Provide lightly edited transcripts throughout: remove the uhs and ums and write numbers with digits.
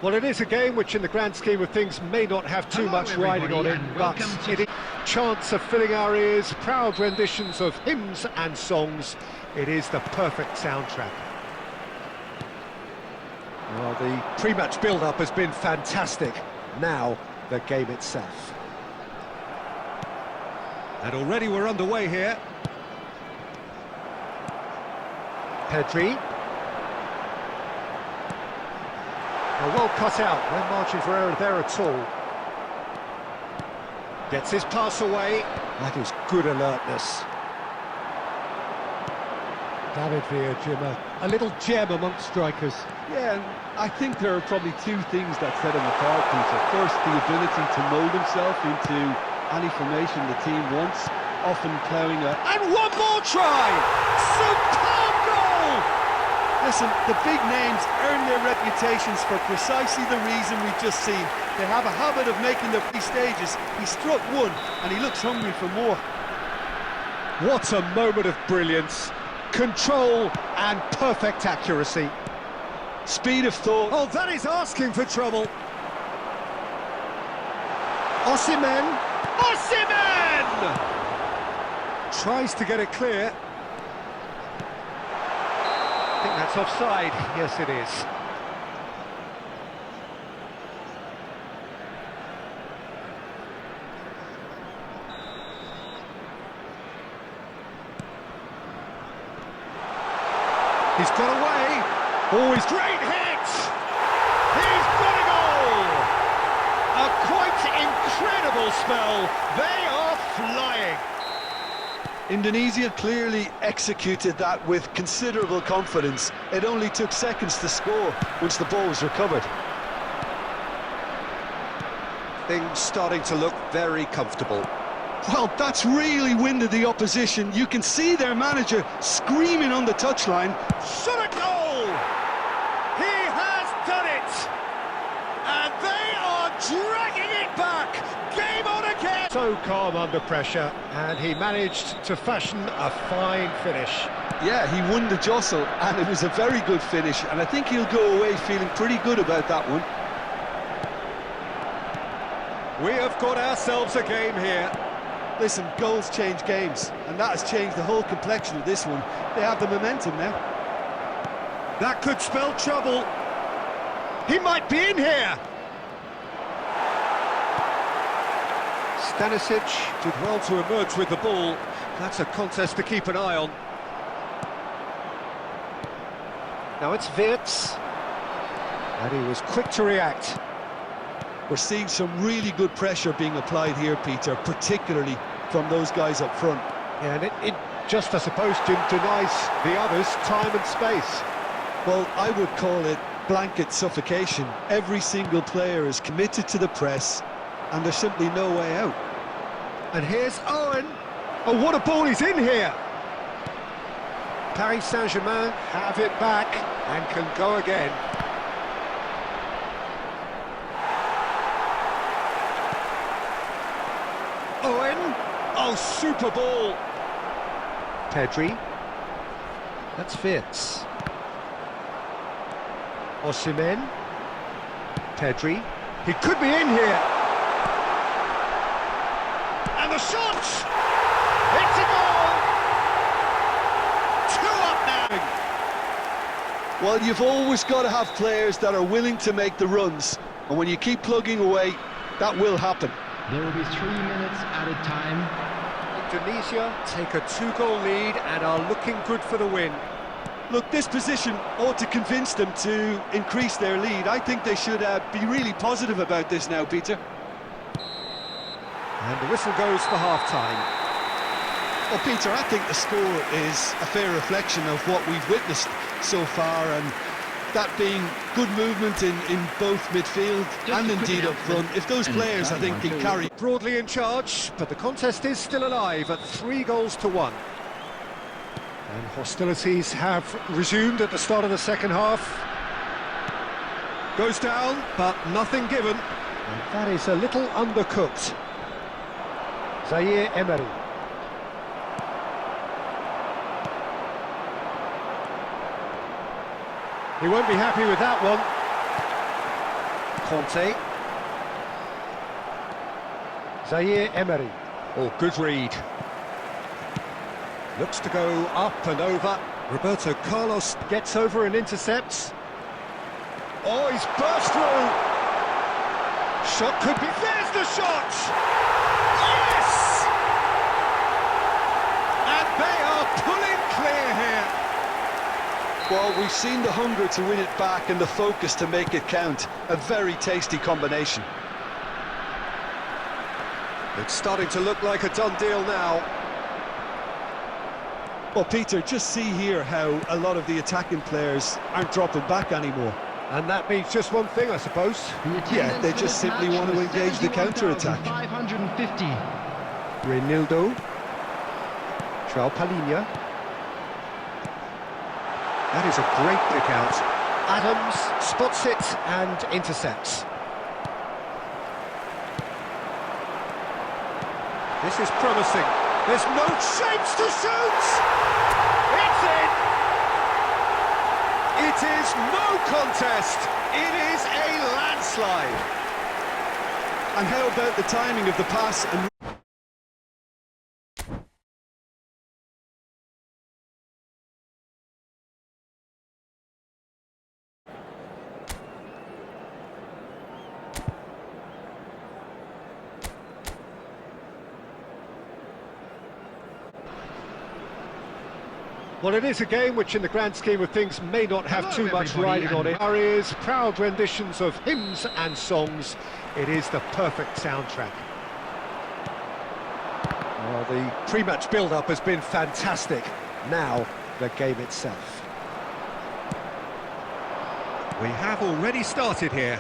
Well, it is a game which, in the grand scheme of things, may not have too much riding on it, but it is a chance of filling our ears, proud renditions of hymns and songs. It is the perfect soundtrack. Well, the pre-match build-up has been fantastic. Now, the game itself. And already we're underway here. Pedri. Well cut out, no margin for error there at all. Gets his pass away. That is good alertness. David Villa, a little gem amongst strikers. Yeah, and I think there are probably two things that set him apart, Peter. First, the ability to mould himself into any formation the team wants, often ploughing a... And one more try! Superb goal! Listen, the big names earn their reputations for precisely the reason we've just seen. They have a habit of making their stages. He struck one, and he looks hungry for more. What a moment of brilliance. Control and perfect accuracy. Speed of thought. Oh, that is asking for trouble. Osimhen! Osimhen! Tries to get it clear. I think that's offside. Yes, it is. He's got away. Oh, he's great hit! He's got a goal! A quite incredible spell. They are flying. Indonesia clearly executed that with considerable confidence. It only took seconds to score once the ball was recovered. Things starting to look very comfortable. Well, that's really winded the opposition. You can see their manager screaming on the touchline. Shot a goal! He has done it! And they are dragging it back! Game on again! So calm under pressure, and he managed to fashion a fine finish. Yeah, he won the jostle, and it was a very good finish, and I think he'll go away feeling pretty good about that one. We have got ourselves a game here. Listen, goals change games, and that has changed the whole complexion of this one. They have the momentum now. That could spell trouble. He might be in here. Stanisic did well to emerge with the ball. That's a contest to keep an eye on. Now it's Wirtz. And he was quick to react. We're seeing some really good pressure being applied here, Peter, particularly from those guys up front. Yeah, and it just, I suppose, denies the others time and space. Well, I would call it blanket suffocation. Every single player is committed to the press, and there's simply no way out. And here's Owen. Oh, what a ball he's in here! Paris Saint-Germain have it back and can go again. Owen! Oh, super ball! Pedri. That's Wirtz. Osimhen. Pedri. He could be in here. And the shot! It's a goal! 2-up now! Well, you've always got to have players that are willing to make the runs. And when you keep plugging away, that will happen. There will be 3 minutes added time. Indonesia take a 2-goal lead and are looking good for the win. Look, this position ought to convince them to increase their lead. I think they should be really positive about this now, Peter. And the whistle goes for half-time. Well, Peter, I think the score is a fair reflection of what we've witnessed so far, and that being good movement in both midfield and indeed up front. If those players, I think, can carry... Broadly in charge, but the contest is still alive at 3-1. And hostilities have resumed at the start of the second half. Goes down, but nothing given. And that is a little undercooked. Zaire Emery. He won't be happy with that one. Conte. Zaire Emery. Oh, good read. Looks to go up and over. Roberto Carlos gets over and intercepts. Oh, he's burst through. Shot could be... There's the shot! Yes! And they are pulling clear here. Well, we've seen the hunger to win it back and the focus to make it count. A very tasty combination. It's starting to look like a done deal now. Well, Peter, just see here how a lot of the attacking players aren't dropping back anymore. And that means just one thing, I suppose. Yeah, they just simply want to engage the counter-attack. 550. Reinildo. João Palhinha. That is a great pick out. Adams spots it and intercepts. This is promising. There's no shapes to shoot! It's in! It is no contest. It is a landslide. And how about the timing of the pass and... Well, it is a game which, in the grand scheme of things, may not have too much riding on it. Arias, proud renditions of hymns and songs. It is the perfect soundtrack. Well, the pre-match build-up has been fantastic. Now, the game itself. We have already started here.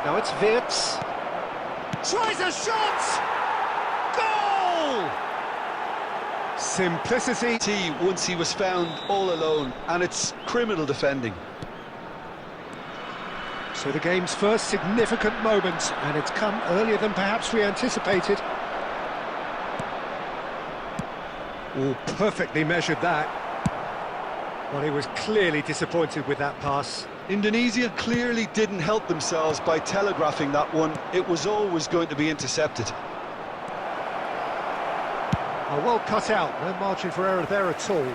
Now it's Wirtz. Tries a shot! Goal! Simplicity. Once he was found all alone, and it's criminal defending. So the game's first significant moment, and it's come earlier than perhaps we anticipated. Oh, perfectly measured that. Well, he was clearly disappointed with that pass. Indonesia clearly didn't help themselves by telegraphing that one. It was always going to be intercepted. Oh, well cut out, no margin for error there at all.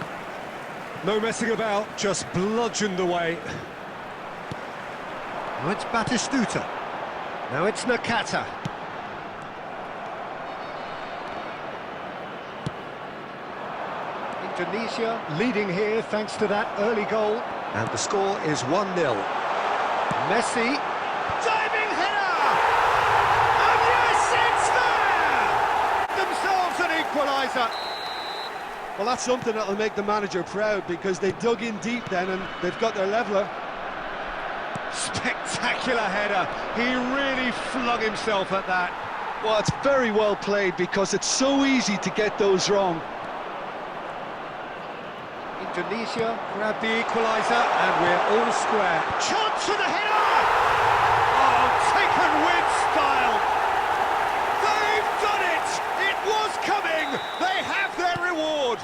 No messing about, just bludgeoned away. Now it's Batistuta. Now it's Nakata. Indonesia leading here thanks to that early goal. And the score is 1-0. Messi, diving header! And yes, it's there! Themselves an equaliser. Well, that's something that'll make the manager proud, because they dug in deep then and they've got their leveller. Spectacular header. He really flung himself at that. Well, it's very well played, because it's so easy to get those wrong. Indonesia grab the equaliser, and we're all square. Chance for the header! Oh, taken with style! They've done it! It was coming! They have their reward!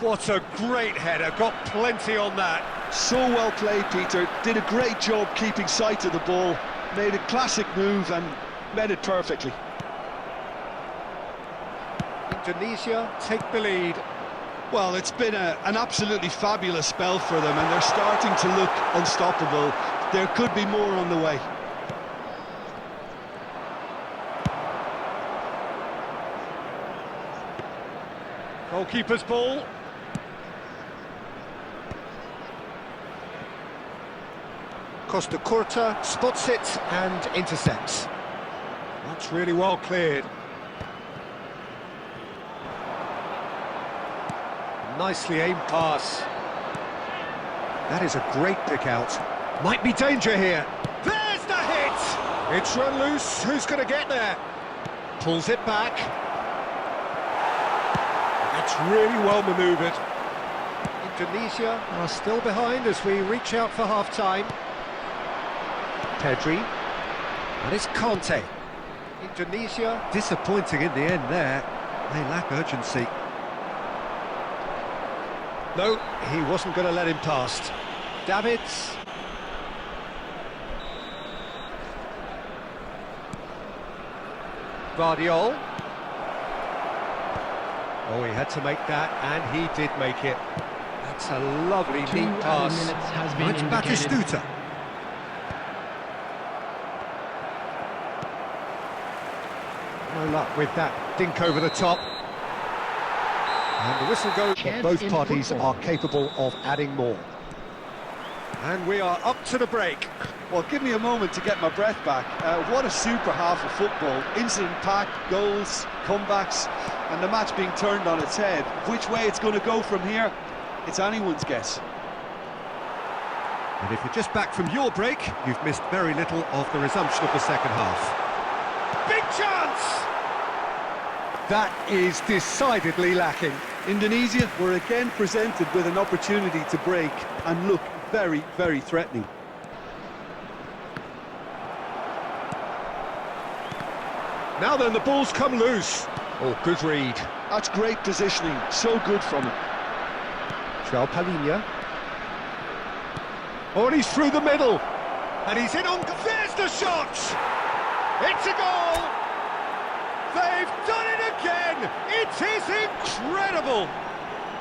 What a great header, got plenty on that. So well played, Peter. Did a great job keeping sight of the ball. Made a classic move and met it perfectly. Indonesia take the lead. Well, it's been an absolutely fabulous spell for them, and they're starting to look unstoppable. There could be more on the way. Goalkeeper's ball. Costa Curta spots it and intercepts. That's really well cleared. Nicely aimed pass. That is a great pick out. Might be danger here. There's the hit! It's run loose. Who's going to get there? Pulls it back. That's really well manoeuvred. Indonesia are still behind as we reach out for half-time. Pedri. And it's Conte. Indonesia disappointing in the end there. They lack urgency. No, he wasn't going to let him past. Davids. Guardiola. Oh, he had to make that, and he did make it. That's a lovely, neat pass. Now it's Batistuta. No luck with that dink over the top. And the whistle goes, but both parties are capable of adding more. And we are up to the break. Well, give me a moment to get my breath back. What a super half of football. Incident-packed, goals, comebacks, and the match being turned on its head. Which way it's going to go from here, it's anyone's guess. And if you're just back from your break, you've missed very little of the resumption of the second half. Big chance! That is decidedly lacking. Indonesia were again presented with an opportunity to break and look very, very threatening. Now then, the ball's come loose. Oh, good read. That's great positioning, so good from him. João Palhinha. Oh, and he's through the middle. And he's in on... There's the shot! It's a goal! They've done it again! It is incredible!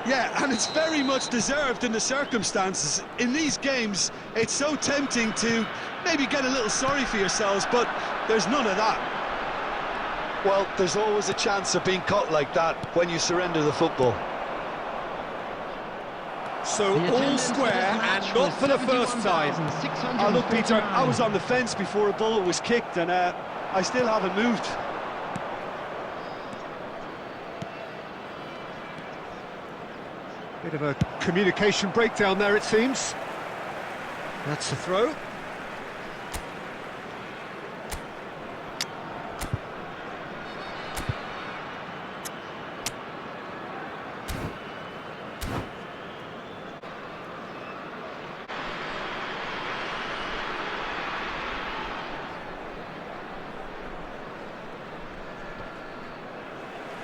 Yeah, and it's very much deserved in the circumstances. In these games, it's so tempting to maybe get a little sorry for yourselves, but there's none of that. Well, there's always a chance of being caught like that when you surrender the football. So all square, and not for the first time. Oh, look, Peter, I was on the fence before a bullet was kicked, and I still haven't moved. Bit of a communication breakdown there, it seems. That's a throw.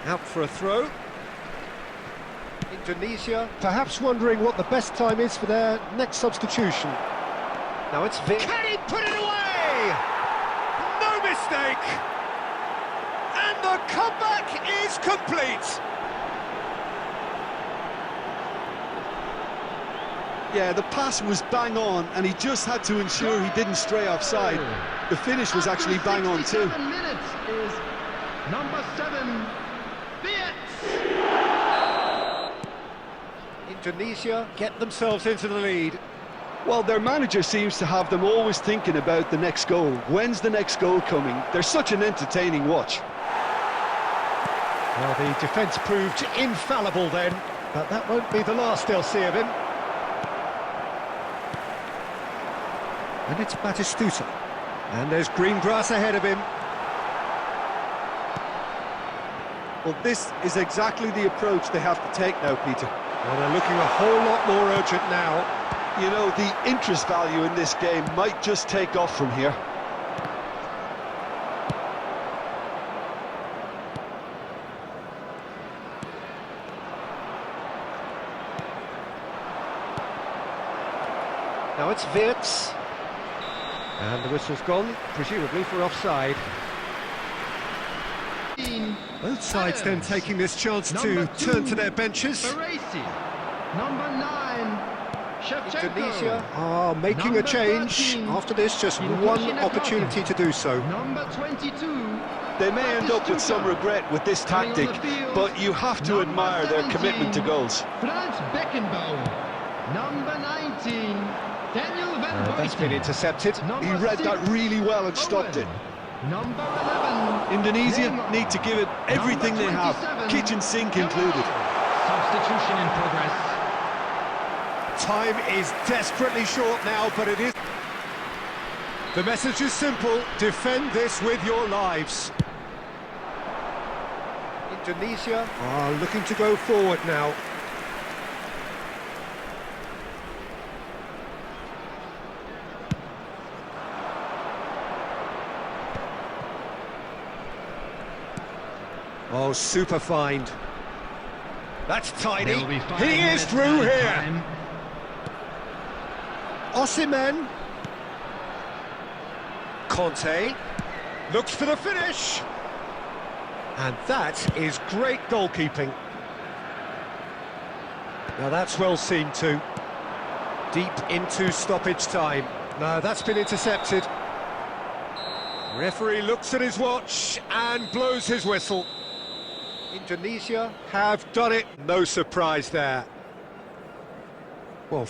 Out for a throw. Indonesia perhaps wondering what the best time is for their next substitution. Now it's Vic. Can he put it away? No mistake! And the comeback is complete! Yeah, the pass was bang on, and he just had to ensure he didn't stray offside. The finish was actually bang on too. 7 minutes is number 7, Indonesia get themselves into the lead. Well, their manager seems to have them always thinking about the next goal. When's the next goal coming? They're such an entertaining watch. Well, the defence proved infallible then, but that won't be the last they'll see of him. And it's Batistuta. And there's green grass ahead of him. Well, this is exactly the approach they have to take now, Peter. Well, they're looking a whole lot more urgent now. You know, the interest value in this game might just take off from here. Now it's Wirtz. And the whistle's gone, presumably for offside. Both sides then taking this chance to turn to their benches. Number 9, Indonesia are making a change. After this, just one opportunity to do so. Number 22. They may end up with some regret with this tactic, but you have to admire their commitment to goals. Frans Beckenbauer. Number 19, Daniel Van Buiten. That's been intercepted. He read that really well and stopped it. Number 11. Indonesia need to give it everything they have, kitchen sink included. Substitution in progress. Time is desperately short now, but it is... The message is simple: defend this with your lives. Indonesia are looking to go forward now. Oh, super find. That's tidy. There will be 5 He is minutes through added here. time. Osimhen. Conte looks for the finish. And that is great goalkeeping. Now that's well seen too. Deep into stoppage time. No, that's been intercepted. Referee looks at his watch and blows his whistle. Indonesia have done it. No surprise there. Well,